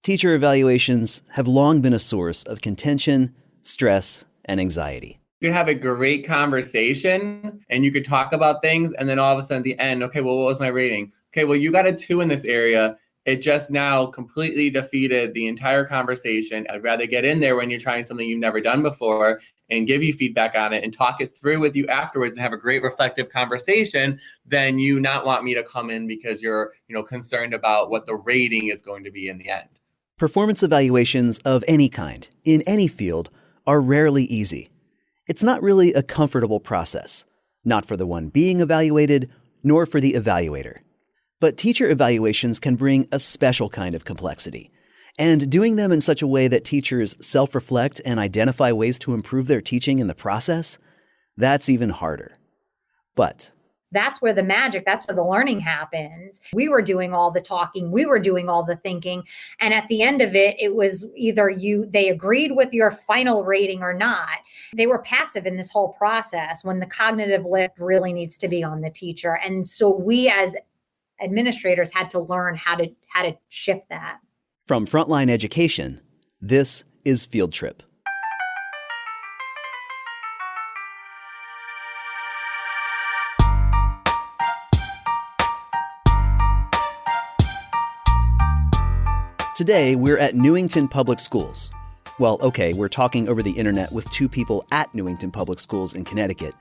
Teacher evaluations have long been a source of contention, stress, and anxiety. You could have a great conversation and you could talk about things, and then all of a sudden at the end, okay, well, what was my rating? Okay, well, you got a 2 in this area. It just now completely defeated the entire conversation. I'd rather get in there when you're trying something you've never done before and give you feedback on it and talk it through with you afterwards and have a great reflective conversation than you not want me to come in because you're, concerned about what the rating is going to be in the end. Performance evaluations of any kind, in any field, are rarely easy. It's not really a comfortable process, not for the one being evaluated, nor for the evaluator. But teacher evaluations can bring a special kind of complexity. And doing them in such a way that teachers self-reflect and identify ways to improve their teaching in the process, that's even harder. But that's where the magic, that's where the learning happens. We were doing all the talking, we were doing all the thinking. And at the end of it, it was either they agreed with your final rating or not. They were passive in this whole process when the cognitive lift really needs to be on the teacher. And so we as administrators had to learn how to shift that. From Frontline Education, this is Field Trip. Today, we're at Newington Public Schools. Well, okay, we're talking over the internet with 2 people at Newington Public Schools in Connecticut,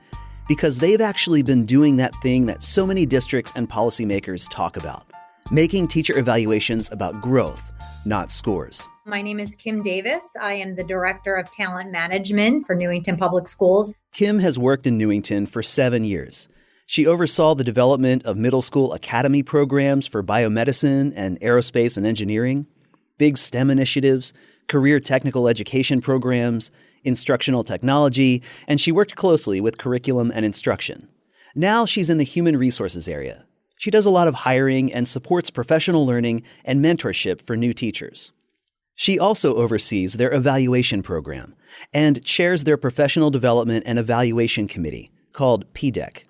because they've actually been doing that thing that so many districts and policymakers talk about, making teacher evaluations about growth, not scores. My name is Kim Davis. I am the Director of Talent Management for Newington Public Schools. Kim has worked in Newington for 7 years. She oversaw the development of middle school academy programs for biomedicine and aerospace and engineering, big STEM initiatives, career technical education programs, instructional technology, and she worked closely with curriculum and instruction. Now she's in the human resources area. She does a lot of hiring and supports professional learning and mentorship for new teachers. She also oversees their evaluation program and chairs their professional development and evaluation committee called PDEC.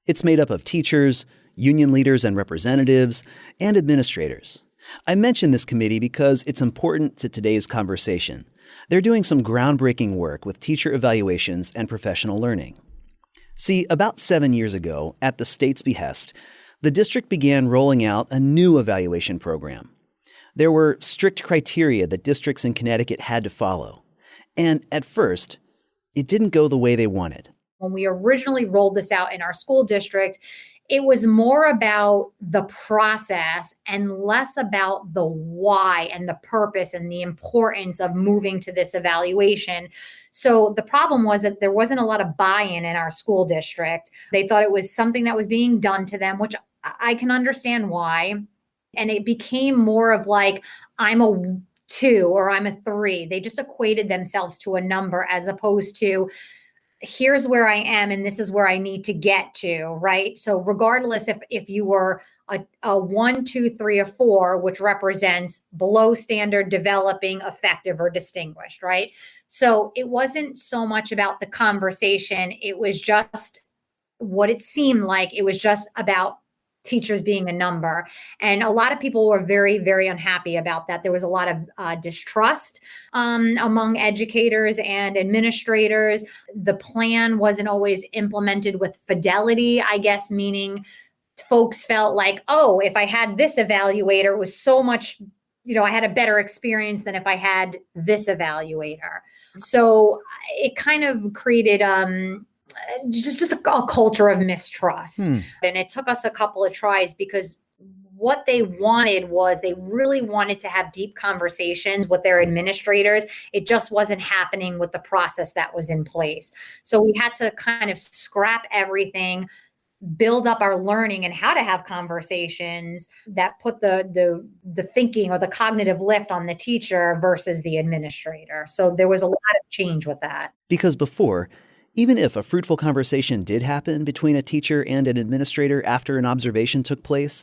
It's made up of teachers, union leaders and representatives, and administrators. I mention this committee because it's important to today's conversation. They're doing some groundbreaking work with teacher evaluations and professional learning. See, about 7 years ago, at the state's behest, the district began rolling out a new evaluation program. There were strict criteria that districts in Connecticut had to follow. And at first, it didn't go the way they wanted. When we originally rolled this out in our school district, it was more about the process and less about the why and the purpose and the importance of moving to this evaluation. So the problem was that there wasn't a lot of buy-in in our school district. They thought it was something that was being done to them, which I can understand why. And it became more of like, I'm a 2 or I'm a 3. They just equated themselves to a number as opposed to, here's where I am and this is where I need to get to, right? So regardless if you were a 1, 2, 3, or 4, which represents below standard, developing, effective, or distinguished, right? So it wasn't so much about the conversation. It was just what it seemed like. It was just about teachers being a number. And a lot of people were very, very unhappy about that. There was a lot of distrust among educators and administrators. The plan wasn't always implemented with fidelity, I guess, meaning folks felt like, oh, if I had this evaluator, it was so much, I had a better experience than if I had this evaluator. So it kind of created just a culture of mistrust. And it took us a couple of tries because what they wanted was they really wanted to have deep conversations with their administrators. It just wasn't happening with the process that was in place. So we had to kind of scrap everything, build up our learning and how to have conversations that put the thinking or the cognitive lift on the teacher versus the administrator. So there was a lot of change with that. Because before, even if a fruitful conversation did happen between a teacher and an administrator after an observation took place,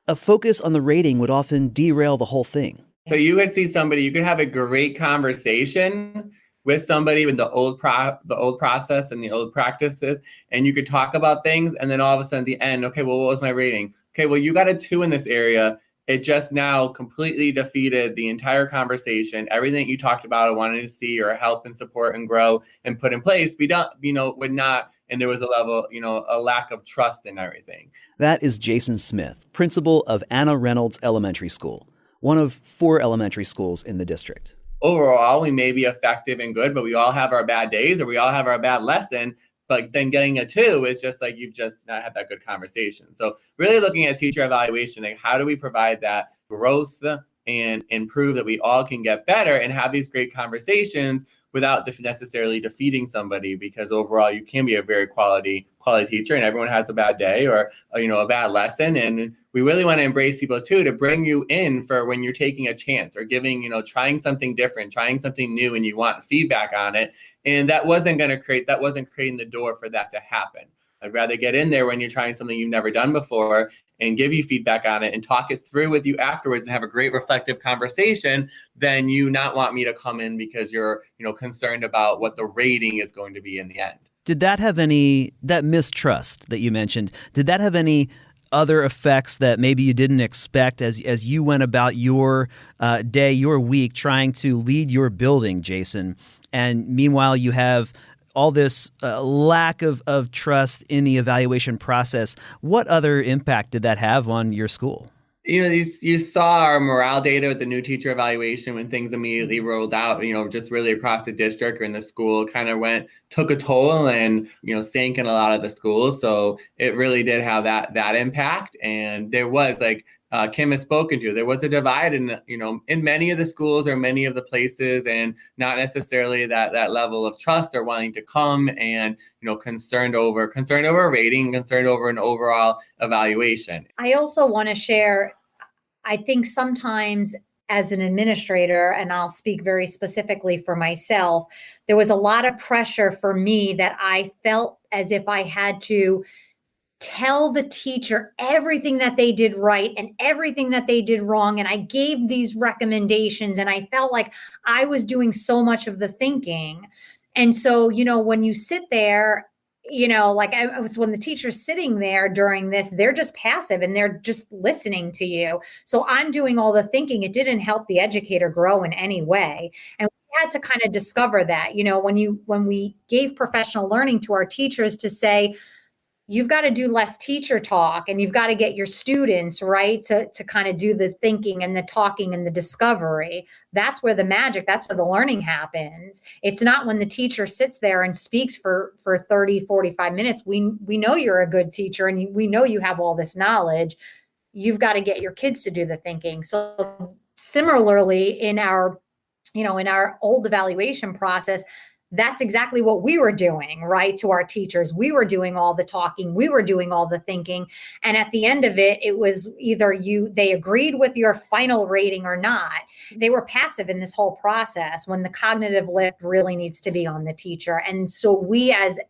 a focus on the rating would often derail the whole thing. So you could see somebody, you could have a great conversation with somebody with the old process and the old practices, and you could talk about things, and then all of a sudden at the end, okay, well, what was my rating? Okay, well, you got a 2 in this area. it just now completely defeated the entire conversation. Everything you talked about, I wanted to see or help and support and grow and put in place, would not. And there was a level, a lack of trust in everything. That is Jason Smith, principal of Anna Reynolds Elementary School, one of 4 elementary schools in the district. Overall, we may be effective and good, but we all have our bad days or we all have our bad lesson. But then getting a 2 is just like you've just not had that good conversation. So really looking at teacher evaluation, like how do we provide that growth and improve that we all can get better and have these great conversations without necessarily defeating somebody, because overall you can be a very quality teacher and everyone has a bad day or a bad lesson. And we really want to embrace people too, to bring you in for when you're taking a chance or giving, trying something different, trying something new, and you want feedback on it. And that wasn't creating the door for that to happen. I'd rather get in there when you're trying something you've never done before and give you feedback on it and talk it through with you afterwards and have a great reflective conversation than you not want me to come in because you're, concerned about what the rating is going to be in the end. Did that have that mistrust that you mentioned, did that have any other effects that maybe you didn't expect as you went about your day, your week, trying to lead your building, Jason? And meanwhile, you have all this lack of trust in the evaluation process. What other impact did that have on your school? You saw our morale data with the new teacher evaluation when things immediately rolled out, just really across the district or in the school kind of took a toll and, sank in a lot of the schools. So it really did have that impact. And there was, like Kim has spoken to, there was a divide in many of the schools or many of the places, and not necessarily that level of trust or wanting to come and, concerned over a rating, concerned over an overall evaluation. I also want to share, I think sometimes as an administrator, and I'll speak very specifically for myself, there was a lot of pressure for me that I felt as if I had to tell the teacher everything that they did right and everything that they did wrong. And I gave these recommendations and I felt like I was doing so much of the thinking. And so, when you sit there, when the teacher's sitting there during this, they're just passive and they're just listening to you. So I'm doing all the thinking. It didn't help the educator grow in any way. And we had to kind of discover that, when we gave professional learning to our teachers to say, you've got to do less teacher talk and you've got to get your students, right, to kind of do the thinking and the talking and the discovery. That's where the magic, that's where the learning happens. It's not when the teacher sits there and speaks for 30, 45 minutes. We know you're a good teacher and we know you have all this knowledge. You've got to get your kids to do the thinking. So similarly, in our old evaluation process, that's exactly what we were doing, right? To our teachers, we were doing all the talking, we were doing all the thinking. And at the end of it, it was either they agreed with your final rating or not. They were passive in this whole process when the cognitive lift really needs to be on the teacher. And so we as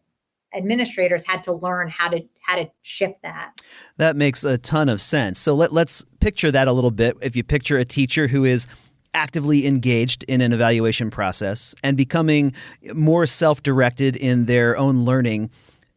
administrators had to learn how to shift that. That makes a ton of sense. So let's picture that a little bit. If you picture a teacher who is actively engaged in an evaluation process and becoming more self-directed in their own learning,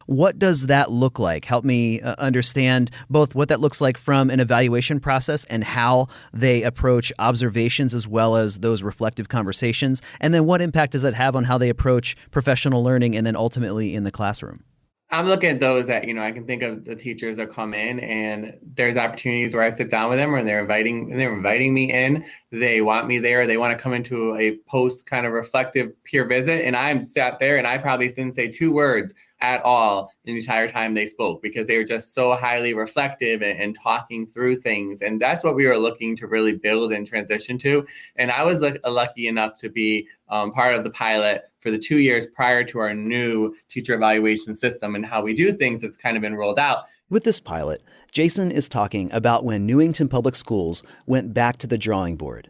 what does that look like? Help me understand both what that looks like from an evaluation process and how they approach observations as well as those reflective conversations. And then what impact does that have on how they approach professional learning and then ultimately in the classroom? I'm looking at those that, I can think of the teachers that come in and there's opportunities where I sit down with them and they're inviting me in. They want me there. They want to come into a post kind of reflective peer visit. And I'm sat there and I probably didn't say 2 words at all the entire time they spoke because they were just so highly reflective and talking through things. And that's what we were looking to really build and transition to. And I was lucky enough to be part of the pilot for the 2 years prior to our new teacher evaluation system and how we do things that's kind of been rolled out. With this pilot, Jason is talking about when Newington Public Schools went back to the drawing board.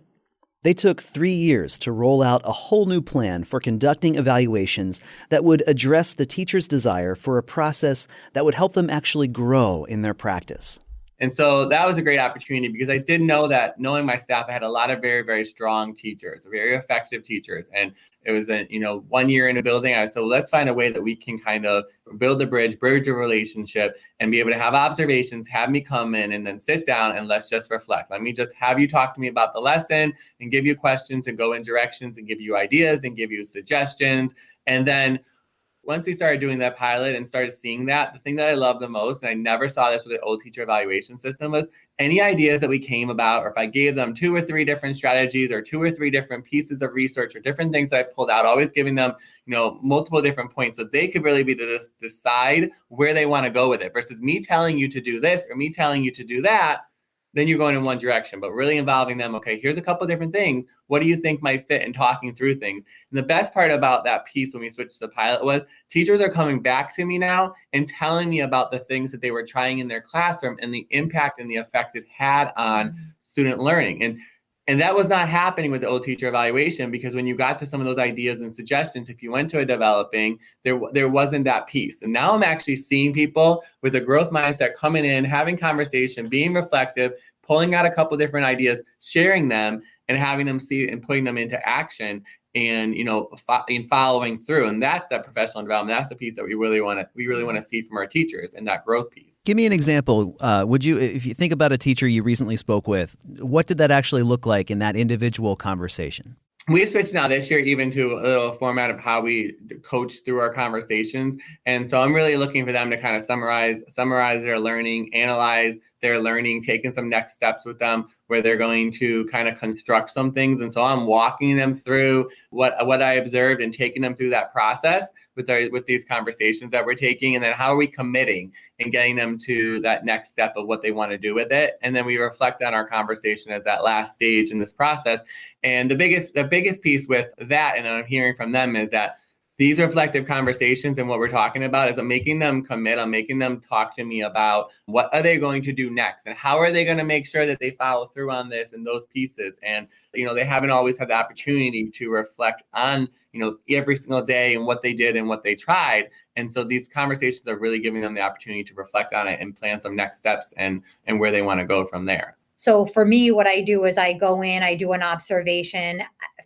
They took 3 years to roll out a whole new plan for conducting evaluations that would address the teacher's desire for a process that would help them actually grow in their practice. And so that was a great opportunity because I did know that, knowing my staff, I had a lot of very, very strong teachers, very effective teachers. And it was, 1 year in a building. I said, well, let's find a way that we can kind of build a bridge a relationship, and be able to have observations, have me come in and then sit down and let's just reflect. Let me just have you talk to me about the lesson and give you questions and go in directions and give you ideas and give you suggestions. And then once we started doing that pilot and started seeing that, the thing that I love the most, and I never saw this with the old teacher evaluation system, was any ideas that we came about, or if I gave them 2 or 3 different strategies or 2 or 3 different pieces of research or different things that I pulled out, always giving them, multiple different points so they could really be to decide where they want to go with it, versus me telling you to do this or me telling you to do that. Then you're going in one direction, but really involving them. Okay, here's a couple of different things. What do you think might fit, and talking through things? And the best part about that piece when we switched to the pilot was teachers are coming back to me now and telling me about the things that they were trying in their classroom and the impact and the effect it had on student learning. And that was not happening with the old teacher evaluation, because when you got to some of those ideas and suggestions, if you went to a developing, there wasn't that piece. And now I'm actually seeing people with a growth mindset coming in, having conversation, being reflective, pulling out a couple different ideas, sharing them, and having them see and putting them into action, and following through. And that's that professional development. That's the piece that we really want to see from our teachers, and that growth piece. Give me an example. Would you, if you think about a teacher you recently spoke with, what did that actually look like in that individual conversation? We switched now this year even to a little format of how we coach through our conversations. And so I'm really looking for them to kind of summarize their learning, analyze their learning, taking some next steps with them where they're going to kind of construct some things. And so I'm walking them through what I observed and taking them through that process with these conversations that we're taking. And then how are we committing and getting them to that next step of what they want to do with it. And then we reflect on our conversation as that last stage in this process. And the biggest piece with that, and I'm hearing from them, is that these reflective conversations and what we're talking about is I'm making them commit. I'm making them talk to me about what are they going to do next, and how are they going to make sure that they follow through on this and those pieces. And, they haven't always had the opportunity to reflect on, every single day and what they did and what they tried. And so these conversations are really giving them the opportunity to reflect on it and plan some next steps and where they want to go from there. So for me, what I do is I go in, I do an observation,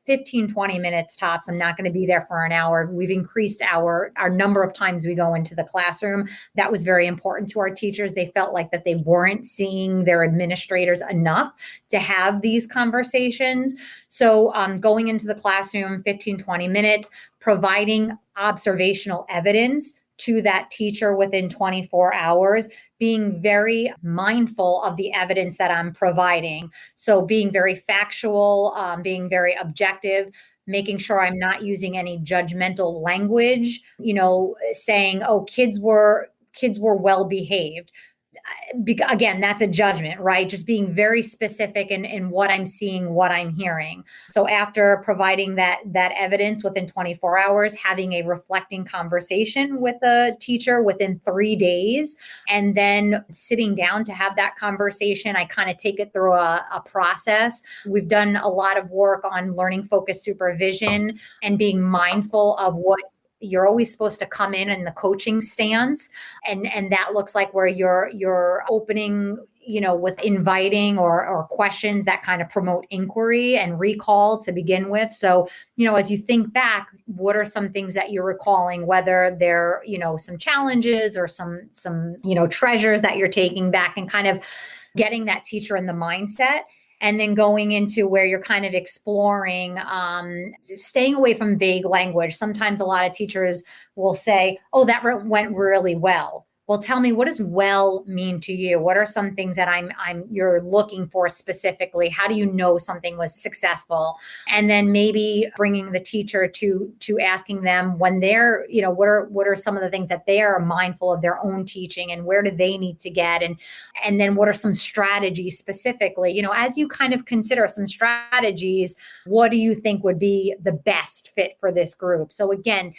15, 20 minutes tops. I'm not going to be there for an hour. We've increased our number of times we go into the classroom. That was very important to our teachers. They felt like that they weren't seeing their administrators enough to have these conversations. So going into the classroom, 15, 20 minutes, providing observational evidence to that teacher within 24 hours, being very mindful of the evidence that I'm providing. So being very factual, being very objective, making sure I'm not using any judgmental language, saying, oh, kids were well behaved. Again, that's a judgment, right? Just being very specific in what I'm seeing, what I'm hearing. So after providing that evidence within 24 hours, having a reflecting conversation with a teacher within 3 days, and then sitting down to have that conversation, I kind of take it through a process. We've done a lot of work on learning focused supervision and being mindful of what you're always supposed to come in the coaching stance. And that looks like where you're opening, with inviting or questions that kind of promote inquiry and recall to begin with. So, as you think back, what are some things that you're recalling, whether they're, some challenges or some treasures that you're taking back, and kind of getting that teacher in the mindset. And then going into where you're kind of exploring, staying away from vague language. Sometimes a lot of teachers will say, oh, that went really well. Well, tell me, what does well mean to you? What are some things that you're looking for specifically? How do you know something was successful? And then maybe bringing the teacher to asking them when they're, what are some of the things that they are mindful of their own teaching, and where do they need to get? And then what are some strategies specifically, as you kind of consider some strategies, what do you think would be the best fit for this group? So again,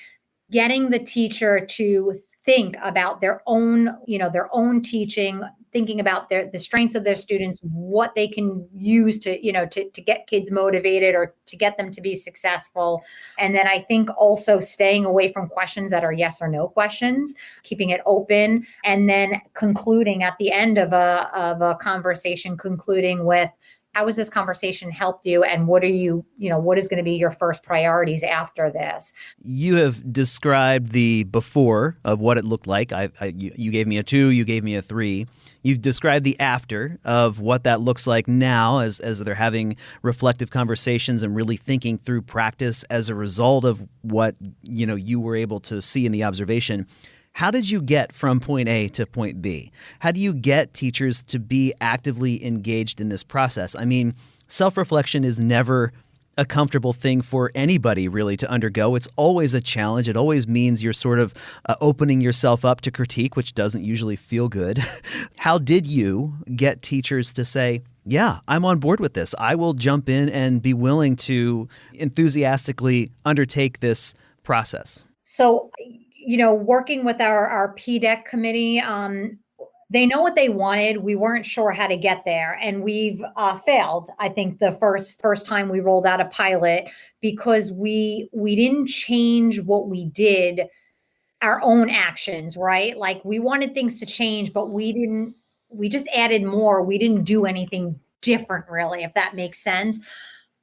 getting the teacher to think about their own, their own teaching, thinking about the strengths of their students, what they can use to, to get kids motivated or to get them to be successful. And then I think also staying away from questions that are yes or no questions, keeping it open, and then concluding at the end of a conversation, concluding with, how has this conversation helped you? And what what is going to be your first priorities after this? You have described the before of what it looked like. You gave me a 2, you gave me a 3. You've described the after of what that looks like now as they're having reflective conversations and really thinking through practice as a result of what, you were able to see in the observation. How did you get from point A to point B? How do you get teachers to be actively engaged in this process? I mean, self-reflection is never a comfortable thing for anybody really to undergo. It's always a challenge. It always means you're sort of opening yourself up to critique, which doesn't usually feel good. How did you get teachers to say, yeah, I'm on board with this. I will jump in and be willing to enthusiastically undertake this process? So, working with our PDEC committee, they know what they wanted. We weren't sure how to get there. And we've failed, I think, the first time we rolled out a pilot because we didn't change what we did, our own actions, right? Like we wanted things to change, but we just added more. We didn't do anything different really, if that makes sense.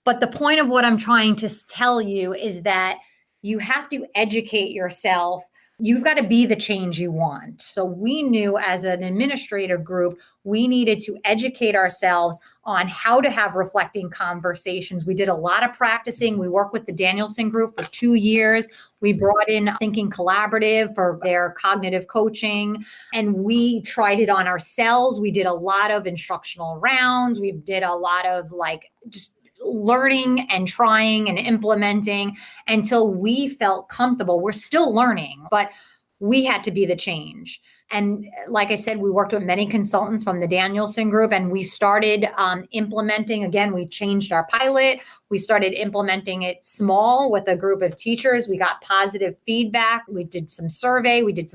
But the point of what I'm trying to tell you is that you have to educate yourself. You've got to be the change you want. So we knew as an administrative group, we needed to educate ourselves on how to have reflecting conversations. We did a lot of practicing. We worked with the Danielson group for 2 years. We brought in Thinking Collaborative for their cognitive coaching, and we tried it on ourselves. We did a lot of instructional rounds. We did a lot of just learning and trying and implementing until we felt comfortable. We're still learning, but we had to be the change. And like I said, we worked with many consultants from the Danielson group, and we started implementing. Again, we changed our pilot. We started implementing it small with a group of teachers. We got positive feedback. We did some surveys. We did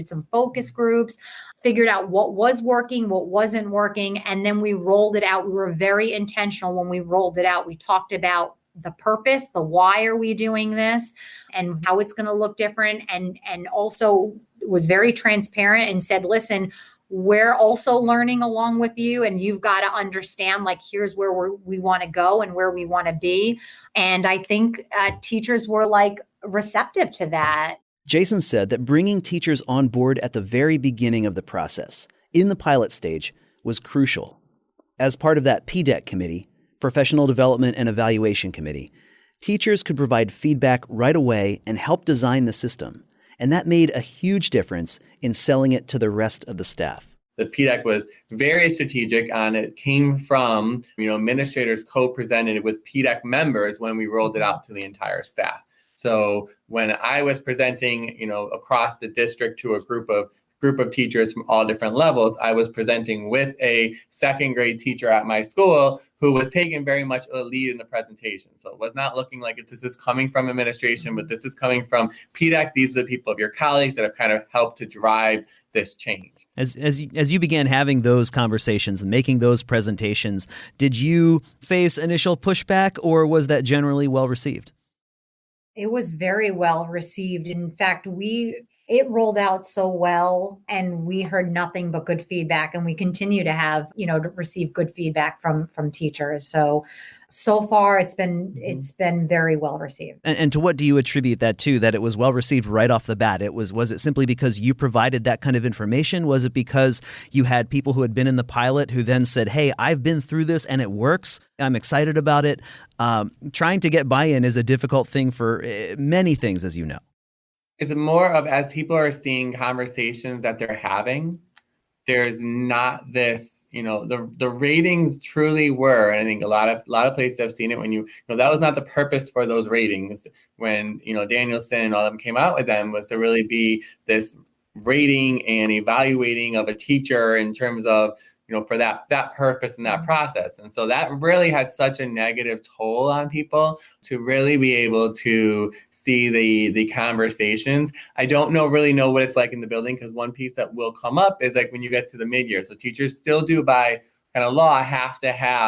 some focus groups, figured out what was working, what wasn't working, and then we rolled it out. We were very intentional when we rolled it out. We talked about the purpose, the why are we doing this, and how it's going to look different, and also was very transparent and said, listen, we're also learning along with you, and you've got to understand, here's where we want to go and where we want to be. And I think teachers were receptive to that. Jason said that bringing teachers on board at the very beginning of the process, in the pilot stage, was crucial. As part of that PDEC committee, Professional Development and Evaluation Committee, teachers could provide feedback right away and help design the system. And that made a huge difference in selling it to the rest of the staff. The PDEC was very strategic on it. Came from, administrators co-presented with PDEC members when we rolled it out to the entire staff. So when I was presenting, across the district to a group of teachers from all different levels, I was presenting with a second grade teacher at my school who was taking very much a lead in the presentation. So it was not looking like this is coming from administration, but this is coming from PDEC. These are the people of your colleagues that have kind of helped to drive this change. As you began having those conversations and making those presentations, did you face initial pushback, or was that generally well received? It was very well received. In fact, it rolled out so well, and we heard nothing but good feedback, and we continue to have, to receive good feedback from teachers. So far it's been very well received. And to what do you attribute that to, that it was well received right off the bat? Was it simply because you provided that kind of information? Was it because you had people who had been in the pilot who then said, hey, I've been through this and it works, I'm excited about it? Trying to get buy-in is a difficult thing for many things, as you know. It's more of, as people are seeing conversations that they're having, there's not this, the ratings truly were, and I think a lot of places have seen it when that was not the purpose for those ratings when, Danielson and all of them came out with them, was to really be this rating and evaluating of a teacher in terms of, for that purpose and that process. And so that really has such a negative toll on people to really be able to see the conversations. I don't really know what it's like in the building, because one piece that will come up is like when you get to the mid-year. So teachers still do, by kind of law,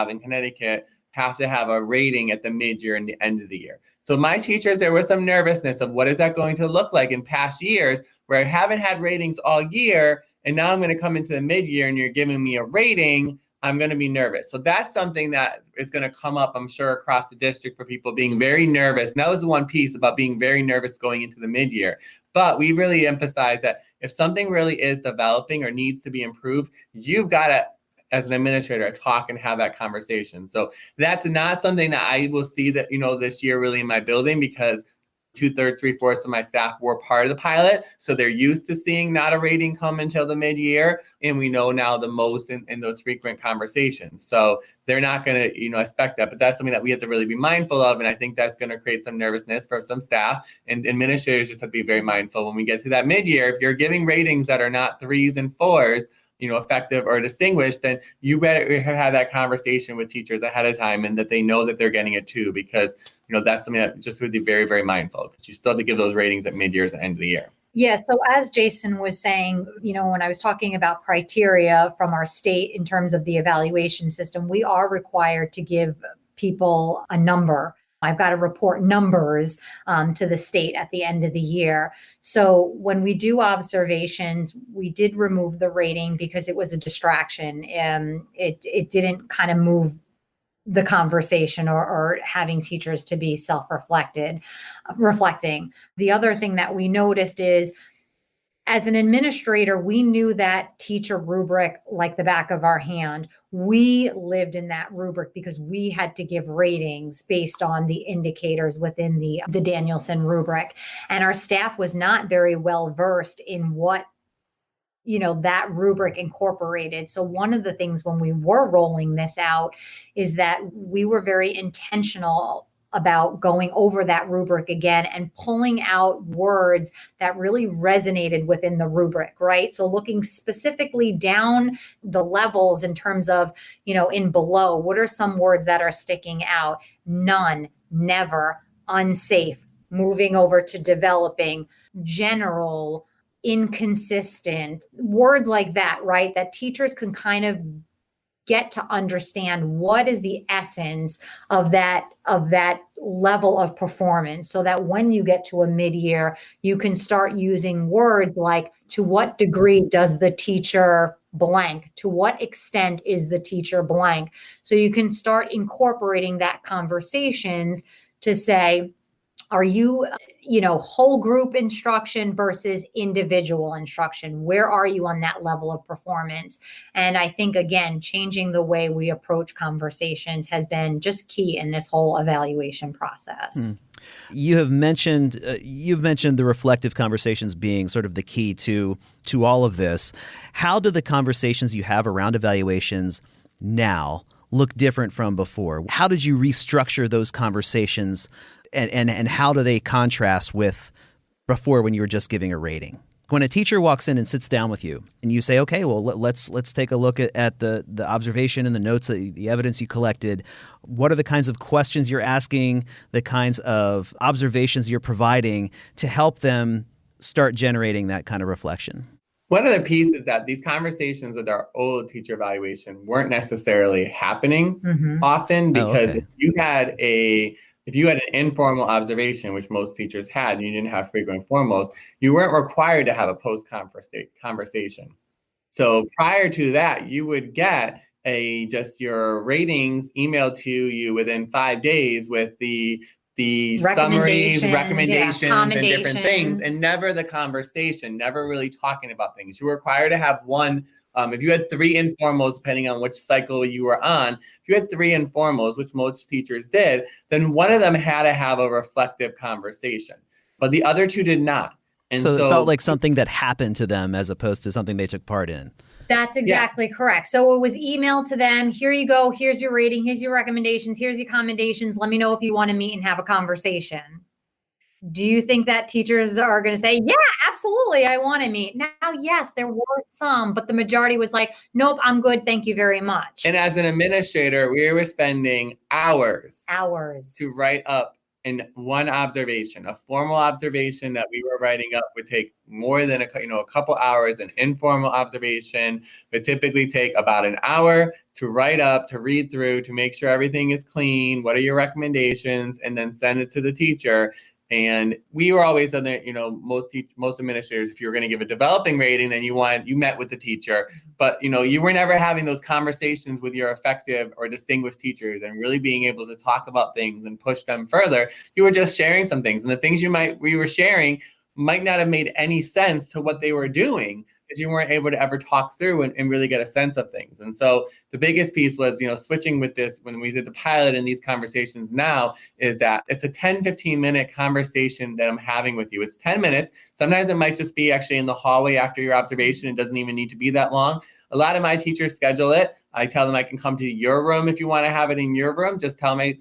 in Connecticut, have to have a rating at the mid-year and the end of the year. So my teachers, there was some nervousness of what is that going to look like in past years where I haven't had ratings all year, and now I'm going to come into the mid-year and you're giving me a rating. I'm going to be nervous. So that's something that is going to come up, I'm sure, across the district for people being very nervous. And that was the one piece about being very nervous going into the mid-year. But we really emphasize that if something really is developing or needs to be improved, you've got to, as an administrator, talk and have that conversation. So that's not something that I will see that, this year really in my building, because 2/3, 3/4 of my staff were part of the pilot. So they're used to seeing not a rating come until the mid-year. And we know now the most in those frequent conversations. So they're not going to, expect that. But that's something that we have to really be mindful of. And I think that's going to create some nervousness for some staff, and administrators just have to be very mindful when we get to that mid-year. If you're giving ratings that are not 3s and 4s, effective or distinguished, then you better have that conversation with teachers ahead of time, and that they know that they're getting a 2, because, that's something that just would be very, very mindful, because you still have to give those ratings at mid-years and end of the year. Yeah. So as Jason was saying, when I was talking about criteria from our state in terms of the evaluation system, we are required to give people a number. I've got to report numbers to the state at the end of the year. So when we do observations, we did remove the rating because it was a distraction, and it didn't kind of move the conversation or having teachers to be reflecting. The other thing that we noticed is, as an administrator, we knew that teacher rubric like the back of our hand. We lived in that rubric because we had to give ratings based on the indicators within the Danielson rubric. And our staff was not very well versed in what that rubric incorporated. So one of the things when we were rolling this out is that we were very intentional about going over that rubric again and pulling out words that really resonated within the rubric, right? So looking specifically down the levels in terms of, in below, what are some words that are sticking out? None, never, unsafe, moving over to developing, general, inconsistent, words like that, right? That teachers can kind of get to understand what is the essence of that level of performance, so that when you get to a mid-year, you can start using words like, to what degree does the teacher blank? To what extent is the teacher blank? So you can start incorporating that conversations to say, are you, whole group instruction versus individual instruction? Where are you on that level of performance? And I think, again, changing the way we approach conversations has been just key in this whole evaluation process. You've mentioned the reflective conversations being sort of the key to all of this. How do the conversations you have around evaluations now look different from before? How did you restructure those conversations? And how do they contrast with before, when you were just giving a rating? When a teacher walks in and sits down with you and you say, okay, well, let's take a look at the observation and the notes, the evidence you collected. What are the kinds of questions you're asking, the kinds of observations you're providing to help them start generating that kind of reflection? One of the pieces that these conversations with our old teacher evaluation weren't necessarily happening often, because if you had an informal observation, which most teachers had, and you didn't have frequent formals, you weren't required to have a post-conversation. So prior to that, you would get just your ratings emailed to you within 5 days with the summaries, recommendations, and different things, and never the conversation, never really talking about things. You were required to have one. If you had 3 informals, depending on which cycle you were on, if you had 3 informals, which most teachers did, then one of them had to have a reflective conversation, but the other 2 did not. And so it felt like something that happened to them as opposed to something they took part in. That's exactly correct. So it was emailed to them. Here you go. Here's your rating. Here's your recommendations. Here's your commendations. Let me know if you want to meet and have a conversation. Do you think that teachers are going to say, yeah, absolutely, I want to meet? Now, yes, there were some, but the majority was like, nope, I'm good. Thank you very much. And as an administrator, we were spending hours to write up in one observation. A formal observation that we were writing up would take more than a couple hours. An informal observation would typically take about an hour to write up, to read through, to make sure everything is clean. What are your recommendations? And then send it to the teacher. And we were always on the, most administrators, if you were going to give a developing rating, then you met with the teacher, but you were never having those conversations with your effective or distinguished teachers and really being able to talk about things and push them further. You were just sharing some things, and the things we were sharing might not have made any sense to what they were doing, because you weren't able to ever talk through and really get a sense of things. And so the biggest piece was, switching with this when we did the pilot in these conversations now, is that it's a 10-15 minute conversation that I'm having with you. It's 10 minutes. Sometimes it might just be actually in the hallway after your observation. It doesn't even need to be that long. A lot of my teachers schedule it. I tell them I can come to your room if you want to have it in your room. Just tell my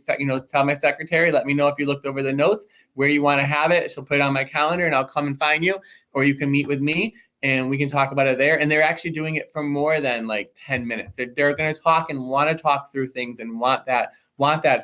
secretary, let me know if you looked over the notes, where you want to have it. She'll put it on my calendar and I'll come and find you, or you can meet with me and we can talk about it there. And they're actually doing it for more than 10 minutes. They're going to talk and want to talk through things and want that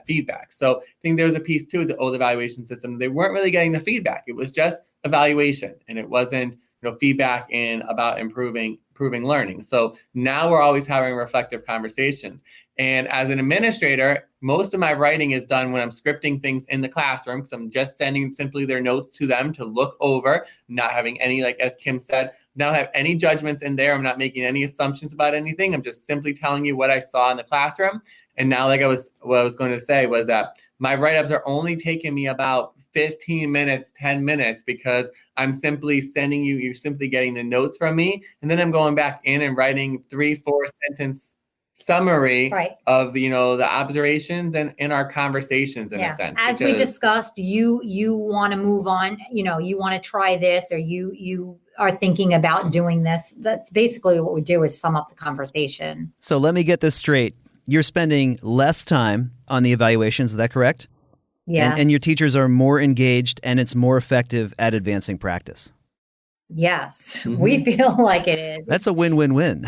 feedback. So I think there's a piece too, the old evaluation system. They weren't really getting the feedback. It was just evaluation, and it wasn't feedback about improving learning. So now we're always having reflective conversations. And as an administrator, most of my writing is done when I'm scripting things in the classroom, because I'm just sending simply their notes to them to look over, not having any, as Kim said, not have any judgments in there. I'm not making any assumptions about anything. I'm just simply telling you what I saw in the classroom. And now, what I was going to say was that my write-ups are only taking me about 15 minutes, 10 minutes, because I'm simply sending you're simply getting the notes from me. And then I'm going back in and writing 3-4 sentence summary of the observations and in our conversations in a sense. As we discussed, you want to move on, you want to try this, or you are thinking about doing this. That's basically what we do, is sum up the conversation. So let me get this straight. You're spending less time on the evaluations, is that correct? Yes. And your teachers are more engaged, and it's more effective at advancing practice. Yes, we feel like it is. That's a win-win-win.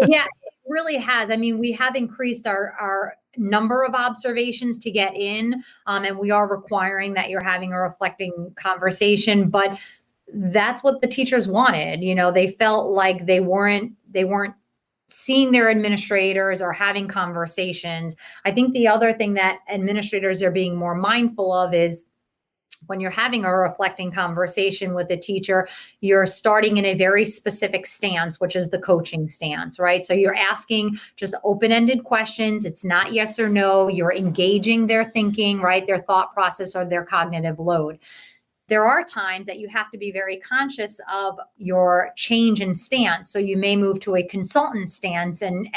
Yeah, it really has. I mean, we have increased our number of observations to get in, and we are requiring that you're having a reflecting conversation, but that's what the teachers wanted. They felt like they weren't seeing their administrators or having conversations. I think the other thing that administrators are being more mindful of is, when you're having a reflecting conversation with a teacher, you're starting in a very specific stance, which is the coaching stance, right? So you're asking just open-ended questions. It's not yes or no. You're engaging their thinking, right? Their thought process or their cognitive load. There are times that you have to be very conscious of your change in stance. So you may move to a consultant stance and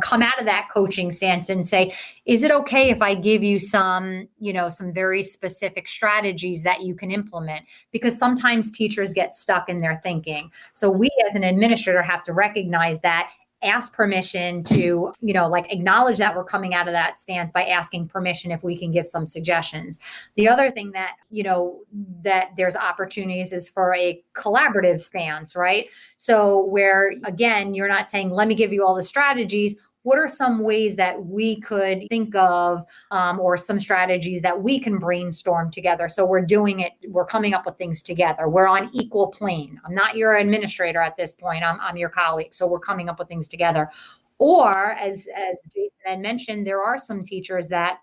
come out of that coaching stance and say, is it okay if I give you some very specific strategies that you can implement? Because sometimes teachers get stuck in their thinking. So we as an administrator have to recognize that, ask permission to, acknowledge that we're coming out of that stance by asking permission if we can give some suggestions. The other thing that, that there's opportunities is for a collaborative stance, right? So where, again, you're not saying, let me give you all the strategies. What are some ways that we could think of, or some strategies that we can brainstorm together? So we're doing it, we're coming up with things together. We're on equal plane. I'm not your administrator at this point. I'm your colleague. So we're coming up with things together. Or as Jason had mentioned, there are some teachers that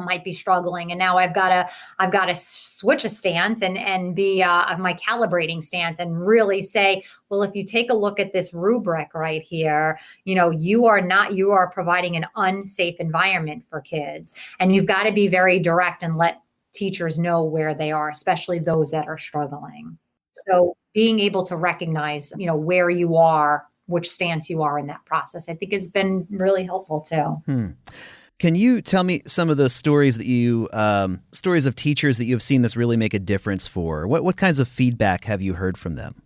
might be struggling. And now I've got to switch a stance and be my calibrating stance and really say, well, if you take a look at this rubric right here, you are providing an unsafe environment for kids. And you've got to be very direct and let teachers know where they are, especially those that are struggling. So being able to recognize, where you are, which stance you are in that process, I think has been really helpful too. Can you tell me some of those stories that stories of teachers that you've seen this really make a difference for? What kinds of feedback have you heard from them?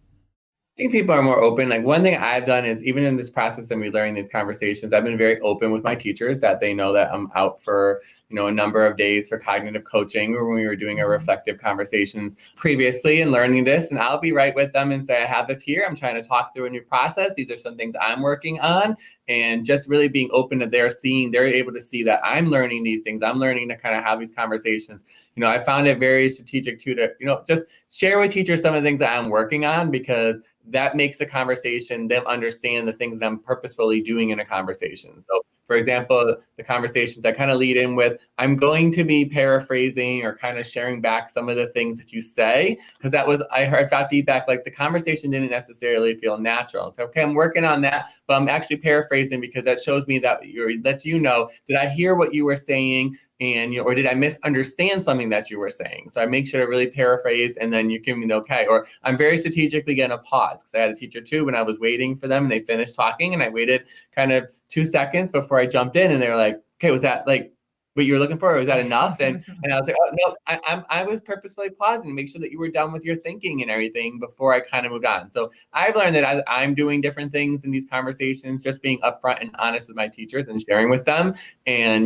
I think people are more open. One thing I've done is, even in this process and we learning these conversations, I've been very open with my teachers, that they know that I'm out for a number of days for cognitive coaching when we were doing our reflective conversations previously and learning this. And I'll be right with them and say, I have this here. I'm trying to talk through a new process. These are some things I'm working on. And just really being open to they're able to see that I'm learning these things. I'm learning to kind of have these conversations. I found it very strategic too to, just share with teachers some of the things that I'm working on, because that makes the conversation, them understand the things that I'm purposefully doing in a conversation. So for example, the conversations I kind of lead in with, I'm going to be paraphrasing or kind of sharing back some of the things that you say, because I got feedback, like the conversation didn't necessarily feel natural. So, okay, I'm working on that, but I'm actually paraphrasing because that shows me that lets you know, did I hear what you were saying? And, or did I misunderstand something that you were saying? So I make sure to really paraphrase, and then you give me the okay. Or I'm very strategically going to pause, because I had a teacher too, when I was waiting for them and they finished talking, and I waited kind of 2 seconds before I jumped in, and they were like, okay, was that like what you were looking for, or was that enough? And I was like, oh no, I was purposefully pausing to make sure that you were done with your thinking and everything before I kind of moved on. So I've learned that as I'm doing different things in these conversations, just being upfront and honest with my teachers and sharing with them, and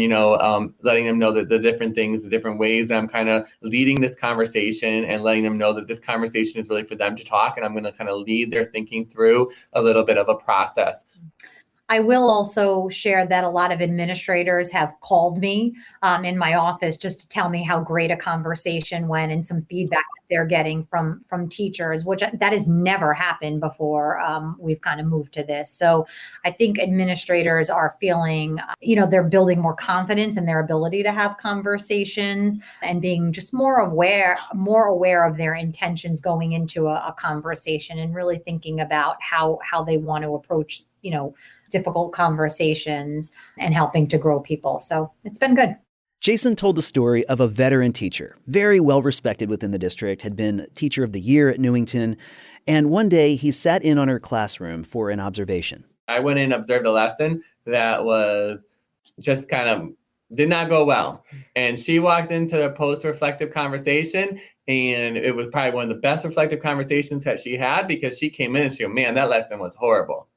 letting them know that the different things, the different ways I'm kind of leading this conversation, and letting them know that this conversation is really for them to talk, and I'm going to kind of lead their thinking through a little bit of a process. I will also share that a lot of administrators have called me in my office just to tell me how great a conversation went, and some feedback that they're getting from teachers, which that has never happened before. We've kind of moved to this. So I think administrators are feeling, they're building more confidence in their ability to have conversations, and being just more aware of their intentions going into a conversation, and really thinking about how they want to approach, difficult conversations and helping to grow people. So it's been good. Jason told the story of a veteran teacher, very well respected within the district, had been Teacher of the Year at Newington, and one day he sat in on her classroom for an observation. I went in and observed a lesson that was just kind of did not go well. And she walked into the post-reflective conversation, and it was probably one of the best reflective conversations that she had, because she came in and she goes, man, that lesson was horrible.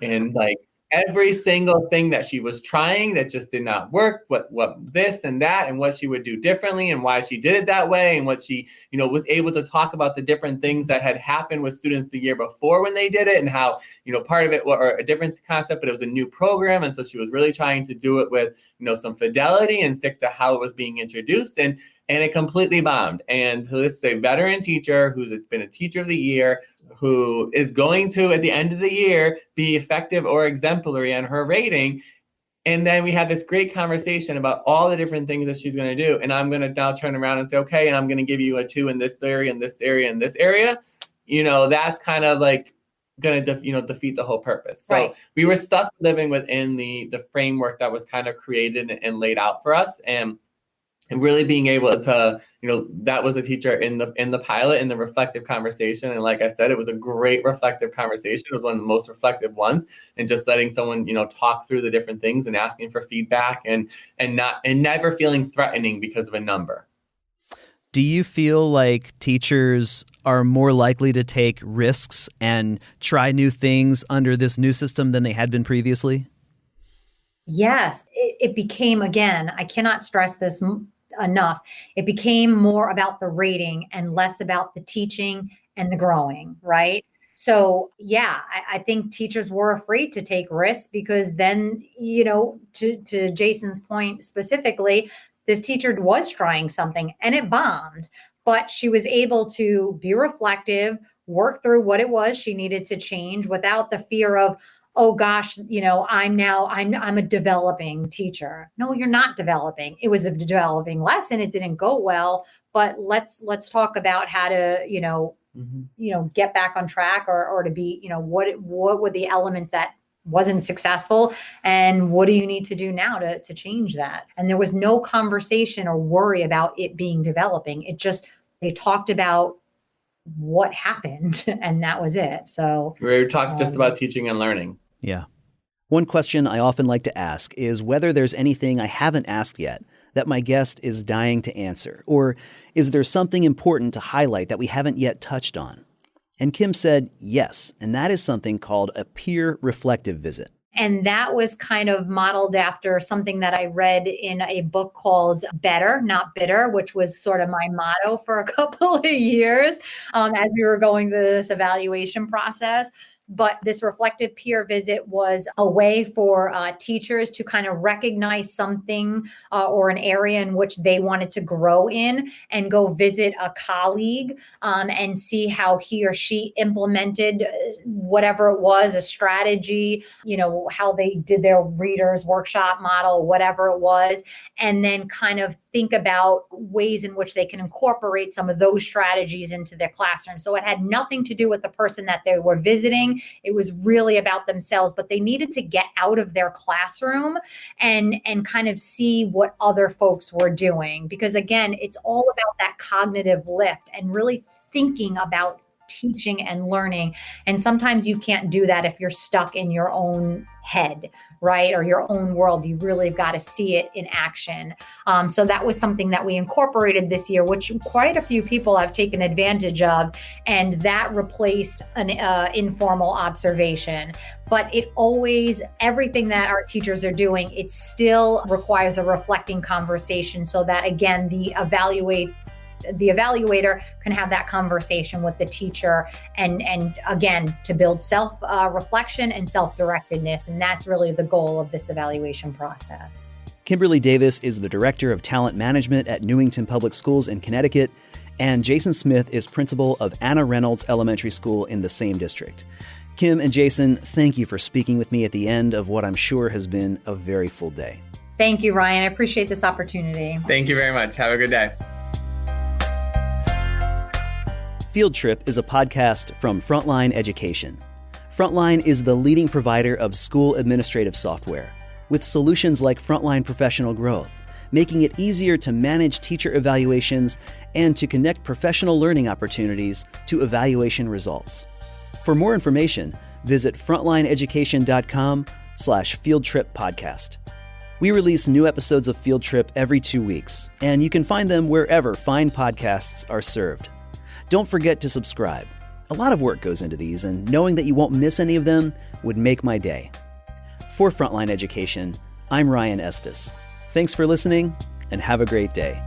And like every single thing that she was trying that just did not work, what this and that, and what she would do differently, and why she did it that way, and what she, was able to talk about the different things that had happened with students the year before when they did it, and how, part of it or a different concept, but it was a new program. And so she was really trying to do it with, some fidelity and stick to how it was being introduced. And it completely bombed. And so this is a veteran teacher who's been a Teacher of the Year, who is going to, at the end of the year, be effective or exemplary on her rating. And then we have this great conversation about all the different things that she's going to do. And I'm going to now turn around and say, okay, and I'm going to give you a 2 in this area, and this area, and this area. That's kind of like going to, defeat the whole purpose. So right. We were stuck living within the framework that was kind of created and laid out for us. And really being able to, that was a teacher in the pilot, in the reflective conversation. And like I said, it was a great reflective conversation. It was one of the most reflective ones. And just letting someone, talk through the different things and asking for feedback, and never feeling threatening because of a number. Do you feel like teachers are more likely to take risks and try new things under this new system than they had been previously? Yes, it became, again, I cannot stress this enough. It became more about the rating and less about the teaching and the growing, right? So yeah, I think teachers were afraid to take risks, because then, to Jason's point specifically, this teacher was trying something and it bombed, but she was able to be reflective, work through what it was she needed to change without the fear of, oh gosh, I'm a developing teacher. No, you're not developing. It was a developing lesson. It didn't go well, but let's talk about how to, get back on track, or to be, what were the elements that wasn't successful, and what do you need to do now to change that? And there was no conversation or worry about it being developing. They talked about what happened, and that was it. So we were talking just about teaching and learning. Yeah. One question I often like to ask is whether there's anything I haven't asked yet that my guest is dying to answer, or is there something important to highlight that we haven't yet touched on? And Kim said yes, and that is something called a peer reflective visit. And that was kind of modeled after something that I read in a book called Better, Not Bitter, which was sort of my motto for a couple of years as we were going through this evaluation process. But this reflective peer visit was a way for teachers to kind of recognize something or an area in which they wanted to grow in and go visit a colleague and see how he or she implemented whatever it was, a strategy, how they did their readers workshop model, whatever it was, and then kind of think about ways in which they can incorporate some of those strategies into their classroom. So it had nothing to do with the person that they were visiting. It was really about themselves, but they needed to get out of their classroom and kind of see what other folks were doing. Because again, it's all about that cognitive lift and really thinking about teaching and learning. And sometimes you can't do that if you're stuck in your own head, right? Or your own world. You really got to see it in action. So that was something that we incorporated this year, which quite a few people have taken advantage of. And that replaced an informal observation. But it always, everything that our teachers are doing, it still requires a reflecting conversation so that, again, the evaluator can have that conversation with the teacher and again, to build self-reflection and self-directedness. And that's really the goal of this evaluation process. Kimberly Davis is the Director of Talent Management at Newington Public Schools in Connecticut, and Jason Smith is principal of Anna Reynolds Elementary School in the same district. Kim and Jason, thank you for speaking with me at the end of what I'm sure has been a very full day. Thank you, Ryan. I appreciate this opportunity. Thank you very much. Have a good day. Field Trip is a podcast from Frontline Education. Frontline is the leading provider of school administrative software, with solutions like Frontline Professional Growth, making it easier to manage teacher evaluations and to connect professional learning opportunities to evaluation results. For more information, visit frontlineeducation.com/fieldtrippodcast. We release new episodes of Field Trip every 2 weeks, and you can find them wherever fine podcasts are served. Don't forget to subscribe. A lot of work goes into these, and knowing that you won't miss any of them would make my day. For Frontline Education, I'm Ryan Estes. Thanks for listening, and have a great day.